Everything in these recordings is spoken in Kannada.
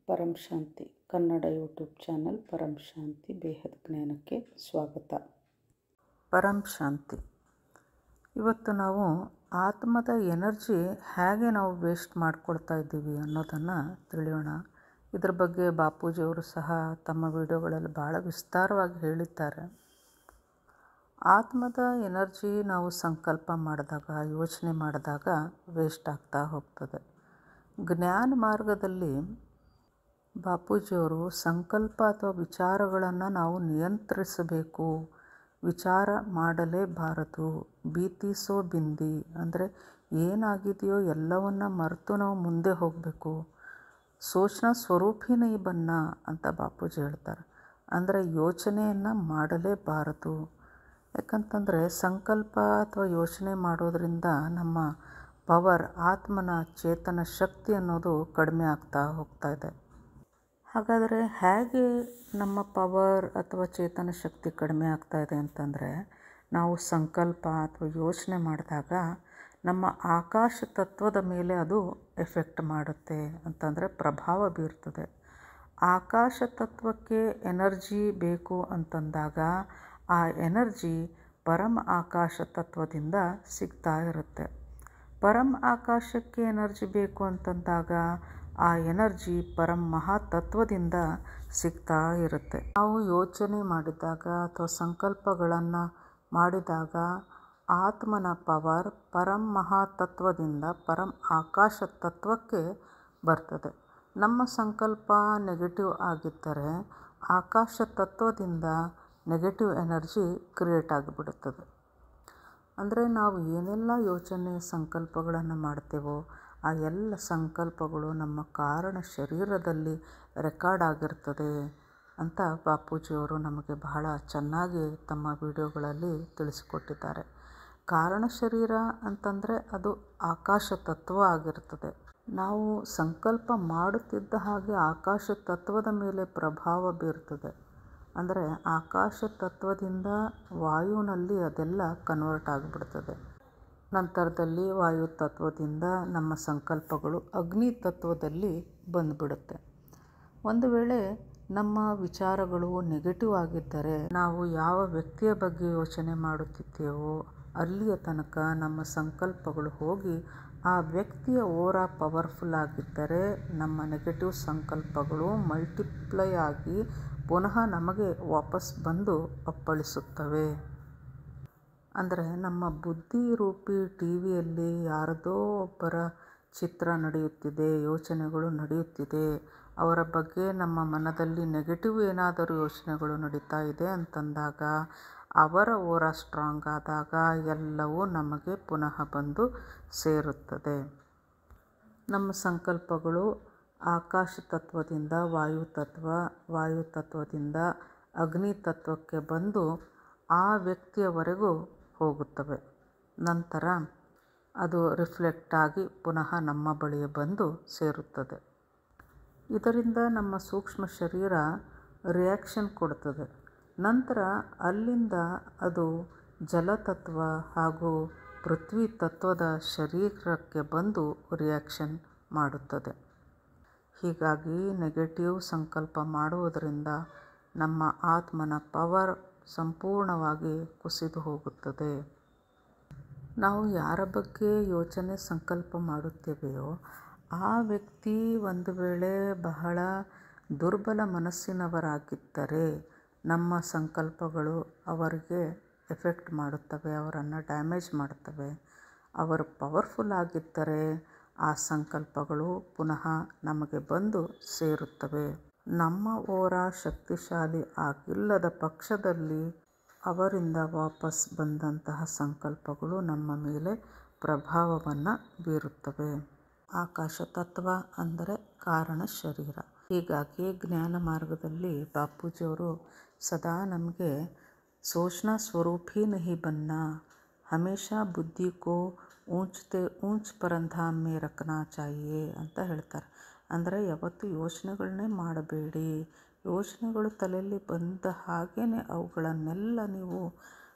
ಪರಂ ಶಾಂತಿ ಕನ್ನಡ ಯೂಟ್ಯೂಬ್ ಚಾನಲ್ ಪರಂ ಶಾಂತಿ ಬೇಹದ್ ಜ್ಞಾನಕ್ಕೆ ಸ್ವಾಗತ. ಪರಂ ಶಾಂತಿ. ಇವತ್ತು ನಾವು ಆತ್ಮದ ಎನರ್ಜಿ ಹೇಗೆ ನಾವು ವೇಸ್ಟ್ ಮಾಡ್ಕೊಳ್ತಾ ಇದ್ದೀವಿ ಅನ್ನೋದನ್ನು ತಿಳಿಯೋಣ. ಇದ್ರ ಬಗ್ಗೆ ಬಾಪೂಜಿಯವರು ಸಹ ತಮ್ಮ ವಿಡಿಯೋಗಳಲ್ಲಿ ಭಾಳ ವಿಸ್ತಾರವಾಗಿ ಹೇಳಿದ್ದಾರೆ. ಆತ್ಮದ ಎನರ್ಜಿ ನಾವು ಸಂಕಲ್ಪ ಮಾಡಿದಾಗ, ಯೋಚನೆ ಮಾಡಿದಾಗ ವೇಸ್ಟ್ ಆಗ್ತಾ ಹೋಗ್ತದೆ. ಜ್ಞಾನ ಮಾರ್ಗದಲ್ಲಿ ಬಾಪೂಜಿಯವರು ಸಂಕಲ್ಪ ಅಥವಾ ವಿಚಾರಗಳನ್ನು ನಾವು ನಿಯಂತ್ರಿಸಬೇಕು, ವಿಚಾರ ಮಾಡಲೇಬಾರದು. ಭೀತಿಸೋ ಬಿಂದಿ ಅಂದರೆ ಏನಾಗಿದೆಯೋ ಎಲ್ಲವನ್ನ ಮರೆತು ನಾವು ಮುಂದೆ ಹೋಗಬೇಕು. ಸೋಚನಾ ಸ್ವರೂಪಿನೇ ಬನ್ನ ಅಂತ ಬಾಪೂಜಿ ಹೇಳ್ತಾರೆ. ಅಂದರೆ ಯೋಚನೆಯನ್ನು ಮಾಡಲೇಬಾರದು. ಯಾಕಂತಂದರೆ ಸಂಕಲ್ಪ ಅಥವಾ ಯೋಚನೆ ಮಾಡೋದರಿಂದ ನಮ್ಮ ಪವರ್, ಆತ್ಮನ ಚೇತನ ಶಕ್ತಿ ಅನ್ನೋದು ಕಡಿಮೆ ಆಗ್ತಾ ಹೋಗ್ತಾ ಇದೆ. ಹಾಗಾದರೆ ಹೇಗೆ ನಮ್ಮ ಪವರ್ ಅಥವಾ ಚೇತನ ಶಕ್ತಿ ಕಡಿಮೆ ಆಗ್ತಾ ಇದೆ ಅಂತಂದರೆ, ನಾವು ಸಂಕಲ್ಪ ಅಥವಾ ಯೋಚನೆ ಮಾಡಿದಾಗ ನಮ್ಮ ಆಕಾಶ ತತ್ವದ ಮೇಲೆ ಅದು ಎಫೆಕ್ಟ್ ಮಾಡುತ್ತೆ, ಅಂತಂದರೆ ಪ್ರಭಾವ ಬೀರ್ತದೆ. ಆಕಾಶ ತತ್ವಕ್ಕೆ ಎನರ್ಜಿ ಬೇಕು ಅಂತಂದಾಗ ಆ ಎನರ್ಜಿ ಪರಮ ಆಕಾಶ ತತ್ವದಿಂದ ಸಿಗ್ತಾ ಇರುತ್ತೆ. ಪರಮ ಆಕಾಶಕ್ಕೆ ಎನರ್ಜಿ ಬೇಕು ಅಂತಂದಾಗ ಆ ಎನರ್ಜಿ ಪರಮ ಮಹಾತತ್ವದಿಂದ ಸಿಗ್ತಾ ಇರುತ್ತೆ. ನಾವು ಯೋಚನೆ ಮಾಡಿದಾಗ ಅಥವಾ ಸಂಕಲ್ಪಗಳನ್ನು ಮಾಡಿದಾಗ ಆತ್ಮನ ಪವರ್ ಪರಮ ಮಹಾತತ್ವದಿಂದ ಪರಮ ಆಕಾಶ ತತ್ವಕ್ಕೆ ಬರ್ತದೆ. ನಮ್ಮ ಸಂಕಲ್ಪ ನೆಗೆಟಿವ್ ಆಗಿದ್ದರೆ ಆಕಾಶ ತತ್ವದಿಂದ ನೆಗೆಟಿವ್ ಎನರ್ಜಿ ಕ್ರಿಯೇಟ್ ಆಗಿಬಿಡುತ್ತದೆ. ಅಂದರೆ ನಾವು ಏನೆಲ್ಲ ಯೋಚನೆ ಸಂಕಲ್ಪಗಳನ್ನು ಮಾಡ್ತೇವೋ ಆ ಎಲ್ಲ ಸಂಕಲ್ಪಗಳು ನಮ್ಮ ಕಾರಣ ಶರೀರದಲ್ಲಿ ರೆಕಾರ್ಡ್ ಆಗಿರ್ತದೆ ಅಂತ ಬಾಪೂಜಿಯವರು ನಮಗೆ ಬಹಳ ಚೆನ್ನಾಗಿ ತಮ್ಮ ವಿಡಿಯೋಗಳಲ್ಲಿ ತಿಳಿಸಿಕೊಟ್ಟಿದ್ದಾರೆ. ಕಾರಣ ಶರೀರ ಅಂತಂದರೆ ಅದು ಆಕಾಶ ತತ್ವ ಆಗಿರ್ತದೆ. ನಾವು ಸಂಕಲ್ಪ ಮಾಡುತ್ತಿದ್ದ ಹಾಗೆ ಆಕಾಶ ತತ್ವದ ಮೇಲೆ ಪ್ರಭಾವ ಬೀರ್ತದೆ. ಅಂದರೆ ಆಕಾಶ ತತ್ವದಿಂದ ವಾಯುವಿನಲ್ಲಿ ಅದೆಲ್ಲ ಕನ್ವರ್ಟ್ ಆಗಿಬಿಡ್ತದೆ. ನಂತರದಲ್ಲಿ ವಾಯು ತತ್ವದಿಂದ ನಮ್ಮ ಸಂಕಲ್ಪಗಳು ಅಗ್ನಿ ತತ್ವದಲ್ಲಿ ಬಂದುಬಿಡುತ್ತೆ. ಒಂದು ವೇಳೆ ನಮ್ಮ ವಿಚಾರಗಳು ನೆಗೆಟಿವ್ ಆಗಿದ್ದರೆ ನಾವು ಯಾವ ವ್ಯಕ್ತಿಯ ಬಗ್ಗೆ ಯೋಚನೆ ಮಾಡುತ್ತಿದ್ದೇವೋ ಅಲ್ಲಿಯ ತನಕ ನಮ್ಮ ಸಂಕಲ್ಪಗಳು ಹೋಗಿ ಆ ವ್ಯಕ್ತಿಯ ಓರಾ ಪವರ್ಫುಲ್ ಆಗಿದ್ದರೆ ನಮ್ಮ ನೆಗೆಟಿವ್ ಸಂಕಲ್ಪಗಳು ಮಲ್ಟಿಪ್ಲೈ ಆಗಿ ಪುನಃ ನಮಗೆ ವಾಪಸ್ ಬಂದು ಅಪ್ಪಳಿಸುತ್ತವೆ. ಅಂದರೆ ನಮ್ಮ ಬುದ್ಧಿ ರೂಪಿ ಟಿ ವಿಯಲ್ಲಿ ಯಾರದೋ ಒಬ್ಬರ ಚಿತ್ರ ನಡೆಯುತ್ತಿದೆ, ಯೋಚನೆಗಳು ನಡೆಯುತ್ತಿದೆ, ಅವರ ಬಗ್ಗೆ ನಮ್ಮ ಮನದಲ್ಲಿ ನೆಗೆಟಿವ್ ಏನಾದರೂ ಯೋಚನೆಗಳು ನಡೀತಾ ಇದೆ ಅಂತಂದಾಗ ಅವರ ಓರಾ ಸ್ಟ್ರಾಂಗ್ ಆದಾಗ ಎಲ್ಲವೂ ನಮಗೆ ಪುನಃ ಬಂದು ಸೇರುತ್ತದೆ. ನಮ್ಮ ಸಂಕಲ್ಪಗಳು ಆಕಾಶ ತತ್ವದಿಂದ ವಾಯು ತತ್ವದಿಂದ ಅಗ್ನಿ ತತ್ವಕ್ಕೆ ಬಂದು ಆ ವ್ಯಕ್ತಿಯವರೆಗೂ ಹೋಗುತ್ತವೆ. ನಂತರ ಅದು ರಿಫ್ಲೆಕ್ಟ್ ಆಗಿ ಪುನಃ ನಮ್ಮ ಬಳಿಗೆ ಬಂದು ಸೇರುತ್ತದೆ. ಇದರಿಂದ ನಮ್ಮ ಸೂಕ್ಷ್ಮ ಶರೀರ ರಿಯಾಕ್ಷನ್ ಕೊಡ್ತದೆ. ನಂತರ ಅಲ್ಲಿಂದ ಅದು ಜಲತತ್ವ ಹಾಗೂ ಪೃಥ್ವಿ ತತ್ವದ ಶರೀರಕ್ಕೆ ಬಂದು ರಿಯಾಕ್ಷನ್ ಮಾಡುತ್ತದೆ. ಹೀಗಾಗಿ ನೆಗೆಟಿವ್ ಸಂಕಲ್ಪ ಮಾಡುವುದರಿಂದ ನಮ್ಮ ಆತ್ಮನ ಪವರ್ ಸಂಪೂರ್ಣವಾಗಿ ಕುಸಿದು ಹೋಗುತ್ತದೆ. ನಾವು ಯಾರ ಬಗ್ಗೆ ಯೋಚನೆ ಸಂಕಲ್ಪ ಮಾಡುತ್ತೇವೆಯೋ ಆ ವ್ಯಕ್ತಿ ಒಂದು ವೇಳೆ ಬಹಳ ದುರ್ಬಲ ಮನಸ್ಸಿನವರಾಗಿದ್ದರೆ ನಮ್ಮ ಸಂಕಲ್ಪಗಳು ಅವರಿಗೆ ಎಫೆಕ್ಟ್ ಮಾಡುತ್ತವೆ, ಅವರನ್ನು ಡ್ಯಾಮೇಜ್ ಮಾಡುತ್ತವೆ. ಅವರು ಪವರ್ಫುಲ್ ಆಗಿದ್ದರೆ ಆ ಸಂಕಲ್ಪಗಳು ಪುನಃ ನಮಗೆ ಬಂದು ಸೇರುತ್ತವೆ. ನಮ್ಮ ಓರಾ ಶಕ್ತಿಶಾಲಿ ಆಗಿಲ್ಲದ ಪಕ್ಷದಲ್ಲಿ ಅವರಿಂದ ವಾಪಸ್ ಬಂದಂತಹ ಸಂಕಲ್ಪಗಳು ನಮ್ಮ ಮೇಲೆ ಪ್ರಭಾವವನ್ನು ಬೀರುತ್ತವೆ. ಆಕಾಶ ತತ್ವ ಅಂದರೆ ಕಾರಣ ಶರೀರ. ಹೀಗಾಗಿ ಜ್ಞಾನ ಮಾರ್ಗದಲ್ಲಿ ಬಾಪೂಜಿಯವರು ಸದಾ ನಮಗೆ ಸೋಚನಾ ಸ್ವರೂಪಿ ನಹಿ ಬನ್ನ, ಹಮೇಶಾ ಬುದ್ಧಿ ಕೋ ಊಂಚತೆ ಊಂಚ್ ಪರಂಧಾಮ್ ಮೇ ರಖನಾ ಚಾಹಿಯೇ ಅಂತ ಹೇಳ್ತಾರೆ. ಅಂದರೆ ಯಾವತ್ತೂ ಯೋಚನೆಗಳನ್ನೇ ಮಾಡಬೇಡಿ, ಯೋಚನೆಗಳು ತಲೆಯಲ್ಲಿ ಬಂದ ಹಾಗೇ ಅವುಗಳನ್ನೆಲ್ಲ ನೀವು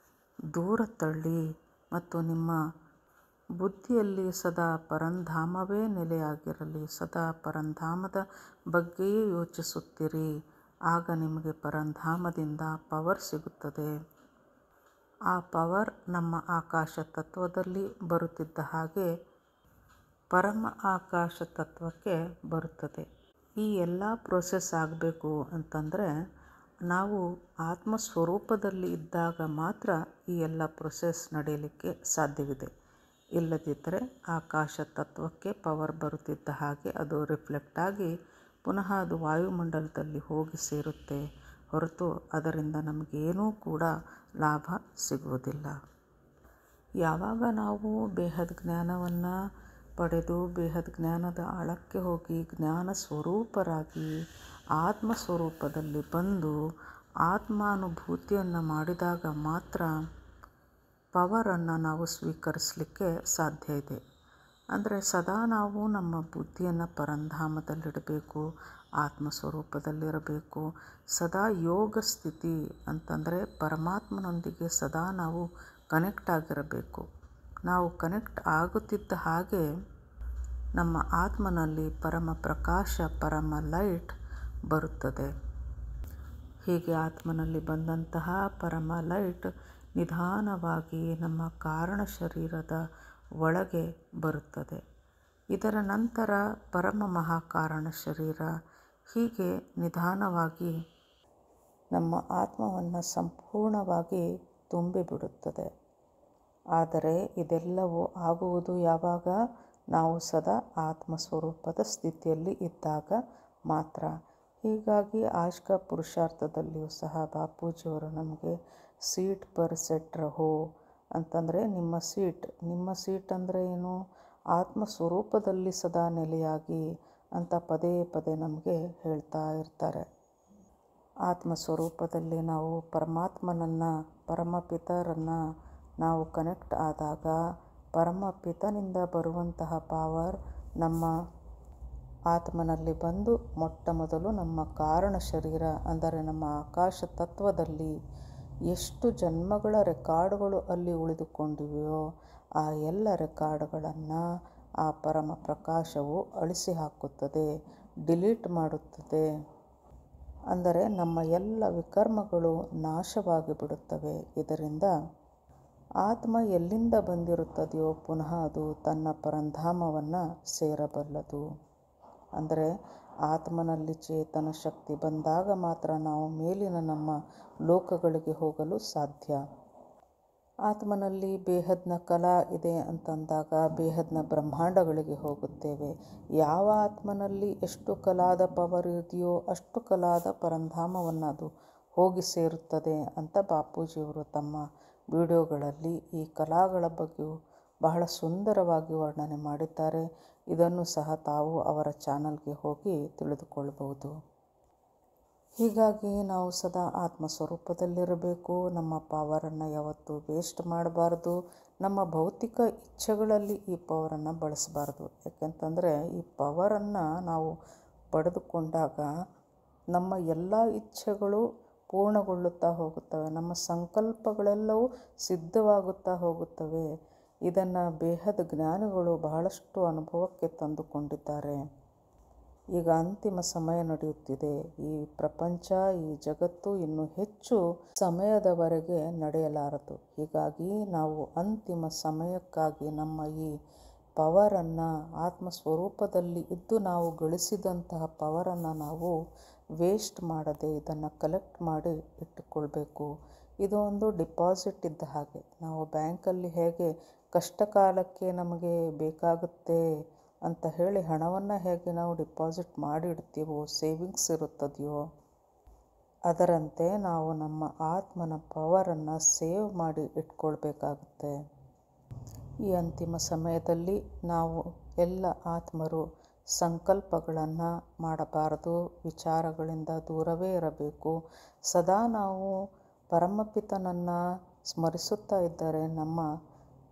ದೂರ ತಳ್ಳಿ ಮತ್ತು ನಿಮ್ಮ ಬುದ್ಧಿಯಲ್ಲಿ ಸದಾ ಪರಂಧಾಮವೇ ನೆಲೆಯಾಗಿರಲಿ. ಸದಾ ಪರಂಧಾಮದ ಬಗ್ಗೆಯೇ ಯೋಚಿಸುತ್ತಿರಿ. ಆಗ ನಿಮಗೆ ಪರಂಧಾಮದಿಂದ ಪವರ್ ಸಿಗುತ್ತದೆ. ಆ ಪವರ್ ನಮ್ಮ ಆಕಾಶ ತತ್ವದಲ್ಲಿ ಬರುತ್ತಿದ್ದ ಹಾಗೆ ಪರಮ ಆಕಾಶ ತತ್ವಕ್ಕೆ ಬರುತ್ತದೆ. ಈ ಎಲ್ಲ ಪ್ರೋಸೆಸ್ ಆಗಬೇಕು ಅಂತಂದರೆ ನಾವು ಆತ್ಮಸ್ವರೂಪದಲ್ಲಿ ಇದ್ದಾಗ ಮಾತ್ರ ಈ ಎಲ್ಲ ಪ್ರೊಸೆಸ್ ನಡೆಯಲಿಕ್ಕೆ ಸಾಧ್ಯವಿದೆ. ಇಲ್ಲದಿದ್ದರೆ ಆಕಾಶ ತತ್ವಕ್ಕೆ ಪವರ್ ಬರುತ್ತಿದ್ದ ಹಾಗೆ ಅದು ರಿಫ್ಲೆಕ್ಟ್ ಆಗಿ ಪುನಃ ಅದು ವಾಯುಮಂಡಲದಲ್ಲಿ ಹೋಗಿ ಸೇರುತ್ತೆ ಹೊರತು ಅದರಿಂದ ನಮಗೇನೂ ಕೂಡ ಲಾಭ ಸಿಗುವುದಿಲ್ಲ. ಯಾವಾಗ ನಾವು ಬೇಹದ್ ಜ್ಞಾನವನ್ನು ಪಡೆದು ಬೇಹದ್ ಜ್ಞಾನದ ಆಳಕ್ಕೆ ಹೋಗಿ ಜ್ಞಾನ ಸ್ವರೂಪರಾಗಿ ಆತ್ಮಸ್ವರೂಪದಲ್ಲಿ ಬಂದು ಆತ್ಮಾನುಭೂತಿಯನ್ನು ಮಾಡಿದಾಗ ಮಾತ್ರ ಪವರನ್ನು ನಾವು ಸ್ವೀಕರಿಸಲಿಕ್ಕೆ ಸಾಧ್ಯ ಇದೆ. ಅಂದರೆ ಸದಾ ನಾವು ನಮ್ಮ ಬುದ್ಧಿಯನ್ನು ಪರಂಧಾಮದಲ್ಲಿಡಬೇಕು, ಆತ್ಮಸ್ವರೂಪದಲ್ಲಿರಬೇಕು. ಸದಾ ಯೋಗ ಸ್ಥಿತಿ ಅಂತಂದರೆ ಪರಮಾತ್ಮನೊಂದಿಗೆ ಸದಾ ನಾವು ಕನೆಕ್ಟ್ ಆಗಿರಬೇಕು. ನಾವು ಕನೆಕ್ಟ್ ಆಗುತ್ತಿದ್ದ ಹಾಗೆ ನಮ್ಮ ಆತ್ಮನಲ್ಲಿ ಪರಮ ಪ್ರಕಾಶ, ಪರಮ ಲೈಟ್ ಬರುತ್ತದೆ. ಹೀಗೆ ಆತ್ಮನಲ್ಲಿ ಬಂದಂತಹ ಪರಮ ಲೈಟ್ ನಿಧಾನವಾಗಿ ನಮ್ಮ ಕಾರಣ ಶರೀರದ ಒಳಗೆ ಬರುತ್ತದೆ. ಇದರ ನಂತರ ಪರಮ ಮಹಾಕಾರಣ ಶರೀರ, ಹೀಗೆ ನಿಧಾನವಾಗಿ ನಮ್ಮ ಆತ್ಮವನ್ನು ಸಂಪೂರ್ಣವಾಗಿ ತುಂಬಿಬಿಡುತ್ತದೆ. ಆದರೆ ಇದೆಲ್ಲವೂ ಆಗುವುದು ಯಾವಾಗ? ನಾವು ಸದಾ ಆತ್ಮಸ್ವರೂಪದ ಸ್ಥಿತಿಯಲ್ಲಿ ಇದ್ದಾಗ ಮಾತ್ರ. ಹೀಗಾಗಿ ಆಜ್ಕ ಪುರುಷಾರ್ಥದಲ್ಲಿಯೂ ಸಹ ಬಾಪೂಜಿಯವರು ನಮಗೆ ಸೀಟ್ ಪರ್ ಸೆಟ್ ರಹೋ ಅಂತಂದರೆ ನಿಮ್ಮ ಸೀಟ್ ಅಂದರೆ ಏನು? ಆತ್ಮಸ್ವರೂಪದಲ್ಲಿ ಸದಾ ನೆಲೆಯಾಗಿ ಅಂತ ಪದೇ ಪದೇ ನಮಗೆ ಹೇಳ್ತಾ ಇರ್ತಾರೆ. ಆತ್ಮಸ್ವರೂಪದಲ್ಲಿ ನಾವು ಪರಮಾತ್ಮನನ್ನು, ಪರಮಪಿತರನ್ನು ನಾವು ಕನೆಕ್ಟ್ ಆದಾಗ ಪರಮಪಿತನಿಂದ ಬರುವಂತಹ ಪವರ್ ನಮ್ಮ ಆತ್ಮನಲ್ಲಿ ಬಂದು ಮೊಟ್ಟ ಮೊದಲು ನಮ್ಮ ಕಾರಣ ಶರೀರ ಅಂದರೆ ನಮ್ಮ ಆಕಾಶ ತತ್ವದಲ್ಲಿ ಎಷ್ಟು ಜನ್ಮಗಳ ರೆಕಾರ್ಡ್ಗಳು ಅಲ್ಲಿ ಉಳಿದುಕೊಂಡಿವೆಯೋ ಆ ಎಲ್ಲ ರೆಕಾರ್ಡ್ಗಳನ್ನು ಆ ಪರಮ ಪ್ರಕಾಶವು ಅಳಿಸಿ ಹಾಕುತ್ತದೆ, ಡಿಲೀಟ್ ಮಾಡುತ್ತದೆ. ಅಂದರೆ ನಮ್ಮ ಎಲ್ಲ ವಿಕರ್ಮಗಳು ನಾಶವಾಗಿ ಬಿಡುತ್ತವೆ. ಇದರಿಂದ ಆತ್ಮ ಎಲ್ಲಿಂದ ಬಂದಿರುತ್ತದೆಯೋ ಪುನಃ ಅದು ತನ್ನ ಪರಂಧಾಮವನ್ನು ಸೇರಬಲ್ಲದು. ಅಂದರೆ ಆತ್ಮನಲ್ಲಿ ಚೇತನ ಶಕ್ತಿ ಬಂದಾಗ ಮಾತ್ರ ನಾವು ಮೇಲಿನ ನಮ್ಮ ಲೋಕಗಳಿಗೆ ಹೋಗಲು ಸಾಧ್ಯ. ಆತ್ಮನಲ್ಲಿ ಬೇಹದ್ನ ಕಲಾ ಇದೆ ಅಂತಂದಾಗ ಬೇಹದ್ನ ಬ್ರಹ್ಮಾಂಡಗಳಿಗೆ ಹೋಗುತ್ತೇವೆ. ಯಾವ ಆತ್ಮನಲ್ಲಿ ಎಷ್ಟು ಕಲಾದ ಪವರ್ ಇದೆಯೋ ಅಷ್ಟು ಕಲಾದ ಪರಂಧಾಮವನ್ನು ಅದು ಹೋಗಿ ಸೇರುತ್ತದೆ ಅಂತ ಬಾಪೂಜಿಯವರು ತಮ್ಮ ವಿಡಿಯೋಗಳಲ್ಲಿ ಈ ಕಲಾಗಳ ಬಗ್ಗೆಯೂ ಬಹಳ ಸುಂದರವಾಗಿ ವರ್ಣನೆ ಮಾಡಿದ್ದಾರೆ. ಇದನ್ನು ಸಹ ತಾವು ಅವರ ಚಾನಲ್ಗೆ ಹೋಗಿ ತಿಳಿದುಕೊಳ್ಳಬಹುದು. ಹೀಗಾಗಿ ನಾವು ಸದಾ ಆತ್ಮಸ್ವರೂಪದಲ್ಲಿರಬೇಕು. ನಮ್ಮ ಪವರನ್ನು ಯಾವತ್ತೂ ವೇಸ್ಟ್ ಮಾಡಬಾರ್ದು. ನಮ್ಮ ಭೌತಿಕ ಇಚ್ಛೆಗಳಲ್ಲಿ ಈ ಪವರನ್ನು ಬಳಸಬಾರ್ದು. ಯಾಕೆಂತಂದರೆ ಈ ಪವರನ್ನು ನಾವು ಪಡೆದುಕೊಂಡಾಗ ನಮ್ಮ ಎಲ್ಲ ಇಚ್ಛೆಗಳು ಪೂರ್ಣಗೊಳ್ಳುತ್ತಾ ಹೋಗುತ್ತವೆ, ನಮ್ಮ ಸಂಕಲ್ಪಗಳೆಲ್ಲವೂ ಸಿದ್ಧವಾಗುತ್ತಾ ಹೋಗುತ್ತವೆ. ಇದನ್ನು ಬೇಹದ್ ಜ್ಞಾನಿಗಳು ಬಹಳಷ್ಟು ಅನುಭವಕ್ಕೆ ತಂದುಕೊಂಡಿದ್ದಾರೆ. ಈಗ ಅಂತಿಮ ಸಮಯ ನಡೆಯುತ್ತಿದೆ. ಈ ಪ್ರಪಂಚ, ಈ ಜಗತ್ತು ಇನ್ನೂ ಹೆಚ್ಚು ಸಮಯದವರೆಗೆ ನಡೆಯಲಾರದು. ಹೀಗಾಗಿ ನಾವು ಅಂತಿಮ ಸಮಯಕ್ಕಾಗಿ ನಮ್ಮ ಈ ಪವರನ್ನು ಆತ್ಮಸ್ವರೂಪದಲ್ಲಿ ಇದ್ದು ನಾವು ಗಳಿಸಿದಂತಹ ಪವರನ್ನು ನಾವು ವೇಸ್ಟ್ ಮಾಡದೆ ಇದನ್ನು ಕಲೆಕ್ಟ್ ಮಾಡಿ ಇಟ್ಟುಕೊಳ್ಬೇಕು. ಇದು ಒಂದು ಡಿಪಾಸಿಟ್ ಇದ್ದ ಹಾಗೆ. ನಾವು ಬ್ಯಾಂಕಲ್ಲಿ ಹೇಗೆ ಕಷ್ಟ ಕಾಲಕ್ಕೆ ನಮಗೆ ಬೇಕಾಗುತ್ತೆ ಅಂತ ಹೇಳಿ ಹಣವನ್ನು ಹೇಗೆ ನಾವು ಡಿಪಾಸಿಟ್ ಮಾಡಿ ಇಡ್ತೀವೋ, ಸೇವಿಂಗ್ಸ್ ಇರುತ್ತದೆಯೋ, ಅದರಂತೆ ನಾವು ನಮ್ಮ ಆತ್ಮನ ಪವರನ್ನು ಸೇವ್ ಮಾಡಿ ಇಟ್ಕೊಳ್ಬೇಕಾಗುತ್ತೆ. ಈ ಅಂತಿಮ ಸಮಯದಲ್ಲಿ ನಾವು ಎಲ್ಲ ಆತ್ಮರು ಸಂಕಲ್ಪಗಳನ್ನು ಮಾಡಬಾರದು, ವಿಚಾರಗಳಿಂದ ದೂರವೇ ಇರಬೇಕು. ಸದಾ ನಾವು ಪರಮಪಿತನನ್ನು ಸ್ಮರಿಸುತ್ತಾ ಇದ್ದರೆ ನಮ್ಮ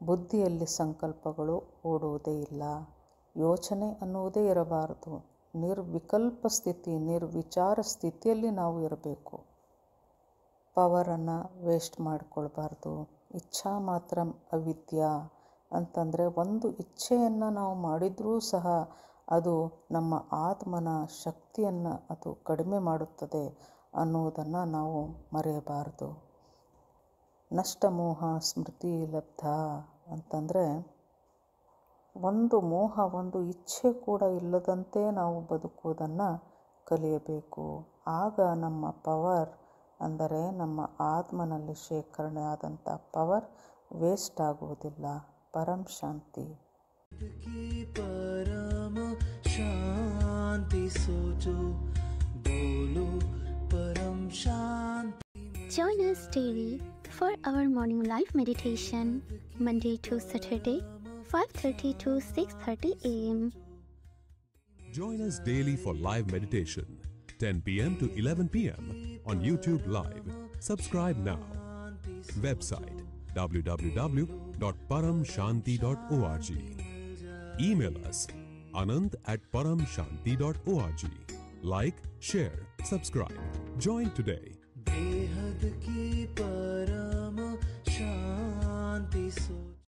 ಬುದ್ಧಿಯಲ್ಲಿ ಸಂಕಲ್ಪಗಳು ಓಡುವುದೇ ಇಲ್ಲ, ಯೋಚನೆ ಅನ್ನುವುದೇ ಇರಬಾರದು. ನಿರ್ವಿಕಲ್ಪ ಸ್ಥಿತಿ, ನಿರ್ವಿಚಾರ ಸ್ಥಿತಿಯಲ್ಲಿ ನಾವು ಇರಬೇಕು. ಪವರನ್ನು ವೇಸ್ಟ್ ಮಾಡಿಕೊಳ್ಬಾರ್ದು. ಇಚ್ಛಾ ಮಾತ್ರ ಅವಿದ್ಯಾ ಅಂತಂದರೆ ಒಂದು ಇಚ್ಛೆಯನ್ನು ನಾವು ಮಾಡಿದರೂ ಸಹ ಅದು ನಮ್ಮ ಆತ್ಮನ ಶಕ್ತಿಯನ್ನು ಅದು ಕಡಿಮೆ ಮಾಡುತ್ತದೆ ಅನ್ನುವುದನ್ನು ನಾವು ಮರೆಯಬಾರದು. ನಷ್ಟಮೋಹ ಸ್ಮೃತಿ ಲಬ್ಧ ಅಂತಂದರೆ ಒಂದು ಮೋಹ, ಒಂದು ಇಚ್ಛೆ ಕೂಡ ಇಲ್ಲದಂತೆ ನಾವು ಬದುಕುವುದನ್ನು ಕಲಿಯಬೇಕು. ಆಗ ನಮ್ಮ ಪವರ್ ಅಂದರೆ ನಮ್ಮ ಆತ್ಮನಲ್ಲಿ ಶೇಖರಣೆ ಆದಂಥ ಪವರ್ ವೇಸ್ಟ್ ಆಗುವುದಿಲ್ಲ. ಪರಂ ಶಾಂತಿ. परम शांति सोचो बोलो परम शांति. Join us daily for our morning live meditation, Monday to Saturday, 5:30 to 6:30 a.m. Join us daily for live meditation, 10 p.m. to 11 p.m. on YouTube Live. Subscribe now. Website www.paramshanti.org. Email us anant@paramshanti.org. Like, share, subscribe. Join today. बेहद की